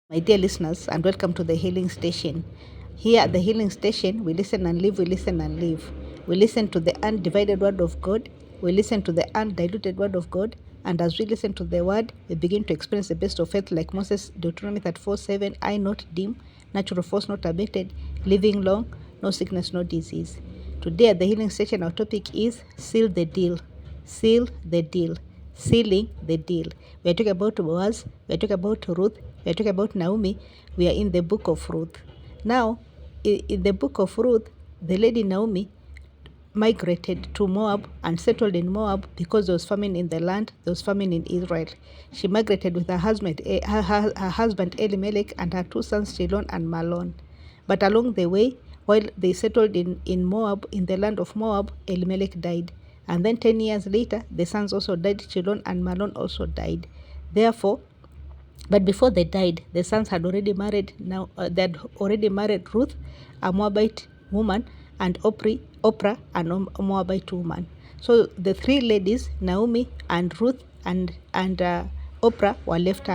My dear listeners, and welcome to the Healing Station. Here at the Healing Station, we listen and live, we listen and live. We listen to the undivided Word of God, we listen to the undiluted Word of God, and as we listen to the Word, we begin to experience the best of faith like Moses, Deuteronomy 34:7, I not dim, natural force not abated, living long, no sickness, no disease. Today at the Healing Station, our topic is Seal the Deal. Seal the Deal. Sealing the deal. We are talking about Boaz, we are talking about Ruth, we are talking about Naomi. We are in the book of Ruth. Now, in the book of Ruth, the lady Naomi migrated to Moab and settled in Moab because there was famine in the land, there was famine in Israel. She migrated with her husband Elimelech and her two sons Chilon and Malon. But along the way, while they settled in Moab, in the land of Moab, Elimelech died. And then 10 years later, the sons also died, Chilon and Malon also died. Therefore, but before they died, the sons had already married. They had already married Ruth, a Moabite woman, and Oprah, a Moabite woman. So the three ladies, Naomi and Ruth and Oprah, were left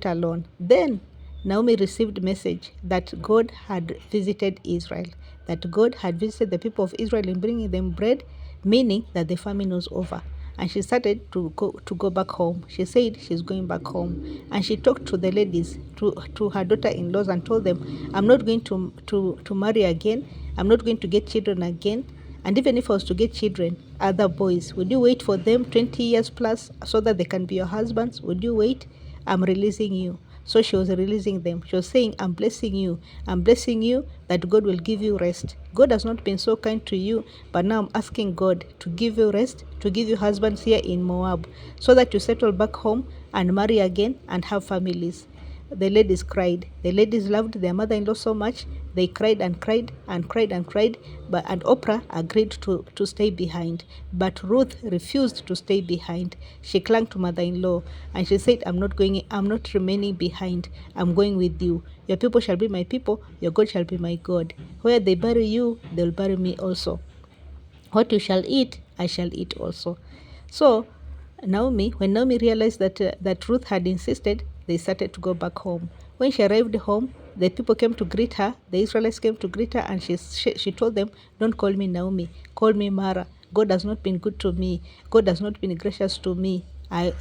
alone. Then Naomi received message that God had visited Israel, that God had visited the people of Israel in bringing them bread, meaning that the famine was over. And she started to go back home. She said she's going back home. And she talked to the ladies, to her daughter-in-laws, and told them, I'm not going to marry again. I'm not going to get children again. And even if I was to get children, other boys, would you wait for them 20 years plus so that they can be your husbands? Would you wait? I'm releasing you. So she was releasing them. She was saying, I'm blessing you. I'm blessing you that God will give you rest. God has not been so kind to you, but now I'm asking God to give you rest, to give you husbands here in Moab, so that you settle back home and marry again and have families. The ladies cried. The ladies loved their mother-in-law so much, they cried and cried and cried and cried. And Oprah agreed to stay behind. But Ruth refused to stay behind. She clung to mother-in-law and she said, I'm not remaining behind. I'm going with you. Your people shall be my people, your God shall be my God. Where they bury you, they'll bury me also. What you shall eat, I shall eat also. So when Naomi realized that Ruth had insisted, they started to go back home. When she arrived home, the people came to greet her. The Israelites came to greet her, and she told them, "Don't call me Naomi. Call me Mara. God has not been good to me. God has not been gracious to me. I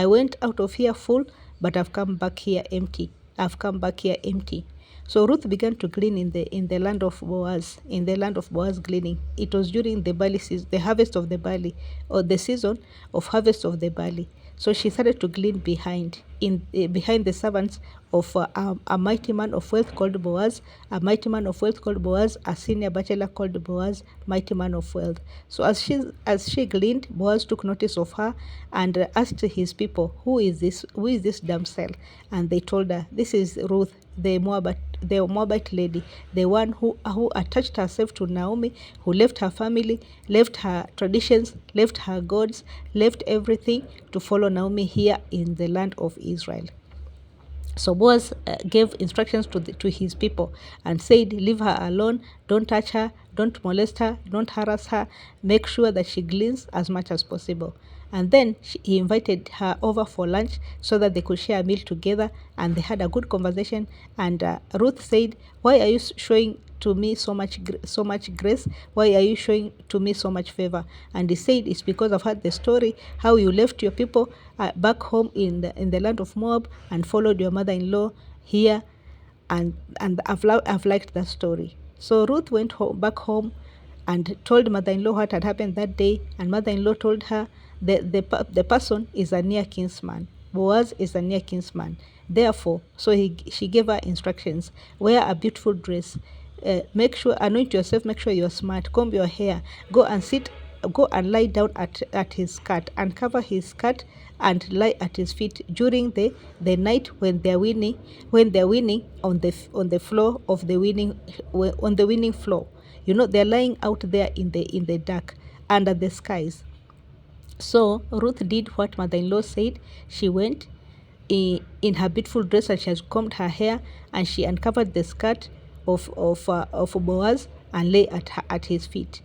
went out of here full, but I've come back here empty. I've come back here empty." So Ruth began to glean in the land of Boaz, in the land of Boaz gleaning. It was during the barley season, the harvest of the barley, or the season of harvest of the barley. So she started to glean behind the servants of a mighty man of wealth called Boaz, a senior bachelor called Boaz, mighty man of wealth. So as she gleaned, Boaz took notice of her and asked his people, Who is this damsel? And they told her, This is Ruth, the Moabite lady, the one who attached herself to Naomi, who left her family, left her traditions, left her gods, left everything to follow Naomi here in the land of Israel. So Boaz gave instructions to his people and said, Leave her alone, don't touch her, don't molest her, don't harass her, make sure that she gleans as much as possible. And then he invited her over for lunch so that they could share a meal together, and they had a good conversation. And Ruth said, Why are you showing to me so much grace? Why are you showing to me so much favor? And he said, It's because I've heard the story how you left your people back home in the land of Moab and followed your mother-in-law here, and I've liked that story. So Ruth went back home and told mother-in-law what had happened that day, and mother-in-law told her the person is a near kinsman. Boaz is a near kinsman. Therefore, she gave her instructions: wear a beautiful dress, make sure anoint yourself, make sure you're smart, comb your hair, go and lie down at his skirt and cover his skirt and lie at his feet during the night when they're winning on the floor of the winning floor. They're lying out there in the dark under the skies. So Ruth did what mother-in-law said. She went in her beautiful dress, and she has combed her hair, and she uncovered the skirt of Boaz and lay at his feet.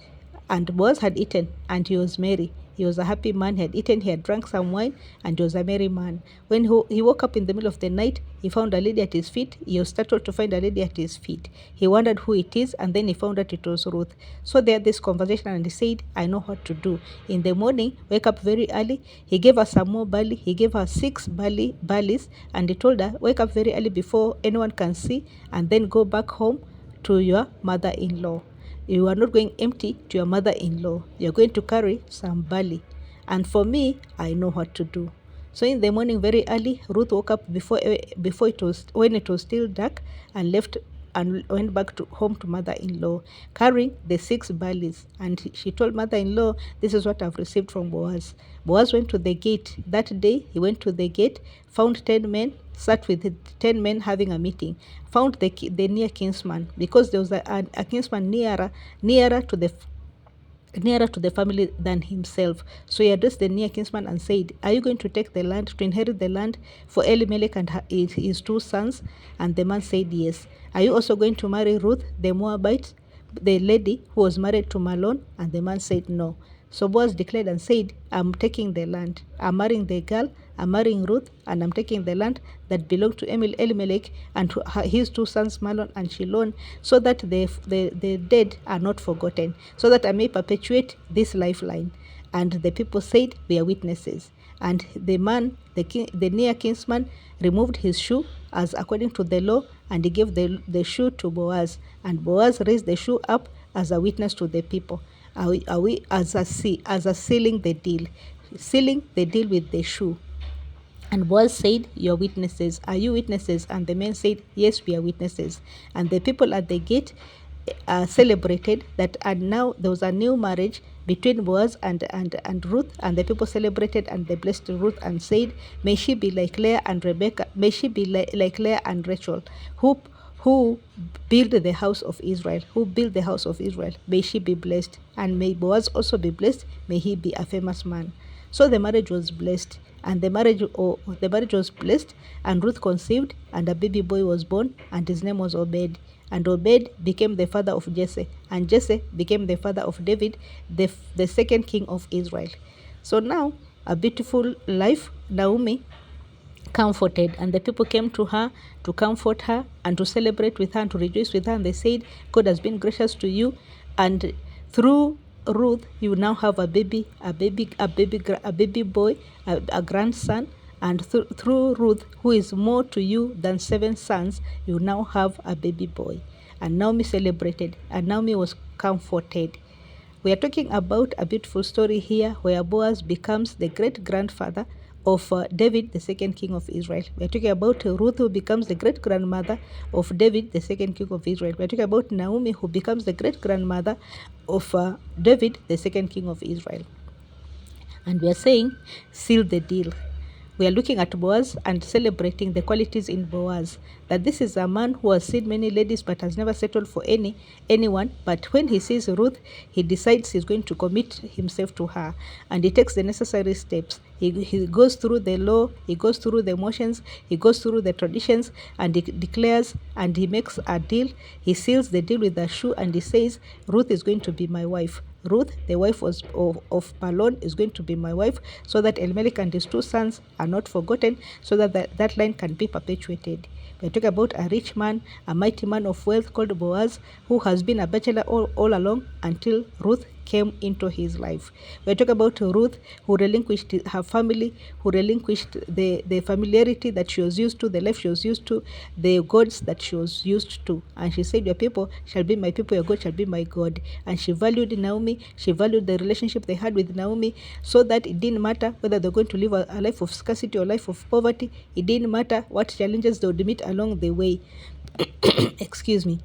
And Boaz had eaten, and he was merry. He was a happy man. He had eaten, he had drunk some wine, and he was a merry man. When he woke up in the middle of the night, he found a lady at his feet. He was startled to find a lady at his feet. He wondered who it is, and then he found out it was Ruth. So they had this conversation, and he said, I know what to do. In the morning, wake up very early. He gave her some more barley. He gave her 6 barleys, and he told her, wake up very early before anyone can see, and then go back home to your mother-in-law. You are not going empty to your mother-in-law. You're going to carry some barley. And for me, I know what to do. So in the morning, very early, Ruth woke up before when it was still dark, and left and went back to home to mother-in-law, carrying the 6 barleys. And she told mother-in-law, this is what I've received from Boaz. Boaz went to the gate. That day, he went to the gate, found 10 men, sat with 10 men having a meeting, found the near kinsman, because there was a kinsman nearer to the family than himself. So he addressed the near kinsman and said, are you going to take the land, to inherit the land for Elimelech and his 2 sons? And the man said, yes. Are you also going to marry Ruth the Moabite, the lady who was married to Mahlon? And the man said, no. So Boaz declared and said, I'm taking the land. I'm marrying the girl, I'm marrying Ruth, and I'm taking the land that belonged to Elimelech and to his 2 sons, Mahlon and Chilion, so that the dead are not forgotten, so that I may perpetuate this lifeline. And the people said, we are witnesses. And the man, the near kinsman, removed his shoe as according to the law, and he gave the shoe to Boaz. And Boaz raised the shoe up as a witness to the people. Are we as a sealing the deal with the shoe? And Boaz said, you're witnesses. Are you witnesses? And the men said, yes, we are witnesses. And the people at the gate celebrated that, and now there was a new marriage between Boaz and Ruth, and the people celebrated, and they blessed Ruth and said, may she be like Leah and Rebecca, may she be like Leah and Rachel, who built the house of Israel, May she be blessed, and may Boaz also be blessed, may he be a famous man. So the marriage was blessed, and the marriage was blessed, and Ruth conceived, and a baby boy was born, and his name was Obed. And Obed became the father of Jesse, and Jesse became the father of David, the second king of Israel. So now, a beautiful life, Naomi comforted, and the people came to her to comfort her and to celebrate with her and to rejoice with her, and they said, God has been gracious to you, and through Ruth you now have a baby boy, a grandson, and through Ruth, who is more to you than 7 sons, you now have a baby boy. And Naomi celebrated, and Naomi was comforted. We are talking about a beautiful story here where Boaz becomes the great-grandfather of David, the second king of Israel. We are talking about Ruth, who becomes the great-grandmother of David, the second king of Israel. We are talking about Naomi, who becomes the great-grandmother of David, the second king of Israel. And we are saying, seal the deal. We are looking at Boaz and celebrating the qualities in Boaz. That this is a man who has seen many ladies but has never settled for anyone. But when he sees Ruth, he decides he's going to commit himself to her. And he takes the necessary steps. He goes through the law, he goes through the motions, he goes through the traditions, and he declares and he makes a deal. He seals the deal with a shoe, and he says, Ruth is going to be my wife. Ruth, the wife of Mahlon, is going to be my wife, so that Elimelech and his 2 sons are not forgotten, so that that line can be perpetuated. We're talking about a rich man, a mighty man of wealth called Boaz, who has been a bachelor all along until Ruth came into his life. We're talking about Ruth, who relinquished her family, who relinquished the familiarity that she was used to, the life she was used to, the gods that she was used to. And she said, your people shall be my people, your God shall be my God. And she valued Naomi, she valued the relationship they had with Naomi, so that it didn't matter whether they're going to live a life of scarcity or life of poverty. It didn't matter what challenges they would meet along the way. Excuse me.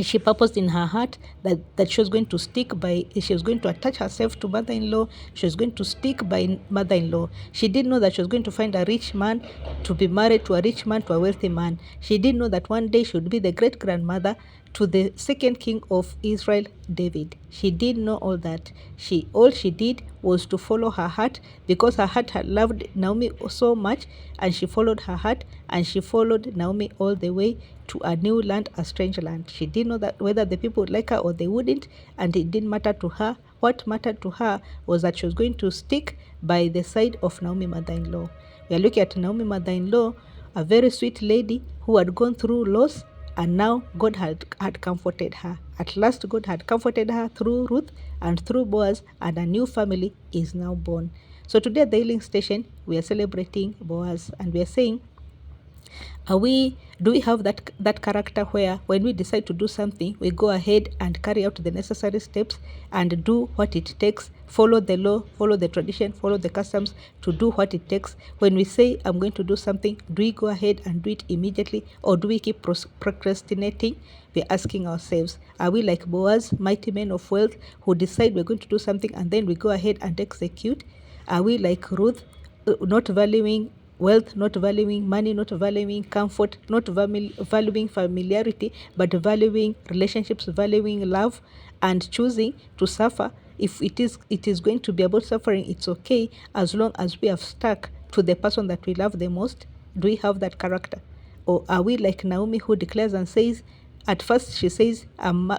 She purposed in her heart that she was going to she was going to attach herself to mother-in-law, she was going to stick by mother-in-law. She didn't know that she was going to find a rich man, to be married to a rich man, to a wealthy man. She didn't know that one day she would be the great-grandmother to the second king of Israel, David. She didn't know all that. All she did was to follow her heart, because her heart had loved Naomi so much, and she followed her heart, and she followed Naomi all the way to a new land, a strange land. She didn't know that whether the people would like her or they wouldn't, and it didn't matter to her. What mattered to her was that she was going to stick by the side of Naomi, mother-in-law. We are looking at Naomi, mother-in-law, a very sweet lady who had gone through loss, and now God had comforted her. At last, God had comforted her through Ruth and through Boaz, and a new family is now born. So today at the healing station, we are celebrating Boaz, and we are saying, do we have that character where when we decide to do something, we go ahead and carry out the necessary steps and do what it takes, follow the law, follow the tradition, follow the customs to do what it takes? When we say, I'm going to do something, do we go ahead and do it immediately, or do we keep procrastinating? We're asking ourselves, are we like Boaz, mighty men of wealth, who decide we're going to do something and then we go ahead and execute? Are we like Ruth, not valuing wealth, not valuing money, not valuing comfort, not valuing familiarity, but valuing relationships, valuing love, and choosing to suffer? If it is going to be about suffering, it's okay, as long as we have stuck to the person that we love the most. Do we have that character? Or are we like Naomi, who declares and says, at first she says,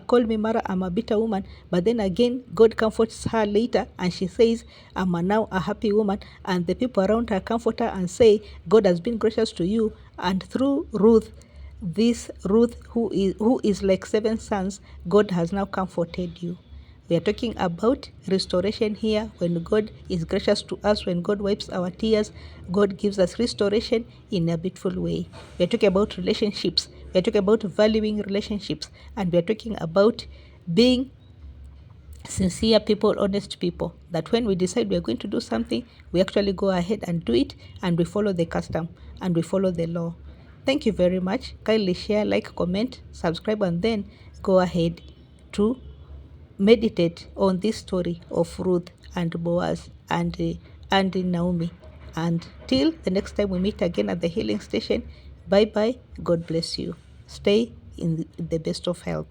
call me Mara, I'm a bitter woman. But then again, God comforts her later, and she says, I'm now a happy woman. And the people around her comfort her and say, God has been gracious to you. And through Ruth, this Ruth who is like 7 sons, God has now comforted you. We are talking about restoration here. When God is gracious to us, when God wipes our tears, God gives us restoration in a beautiful way. We are talking about relationships. We are talking about valuing relationships. And we are talking about being sincere people, honest people. That when we decide we are going to do something, we actually go ahead and do it, and we follow the custom, and we follow the law. Thank you very much. Kindly share, like, comment, subscribe, and then go ahead to meditate on this story of Ruth and Boaz and Naomi. And till the next time we meet again at the healing station, bye bye. God bless you. Stay in the best of health.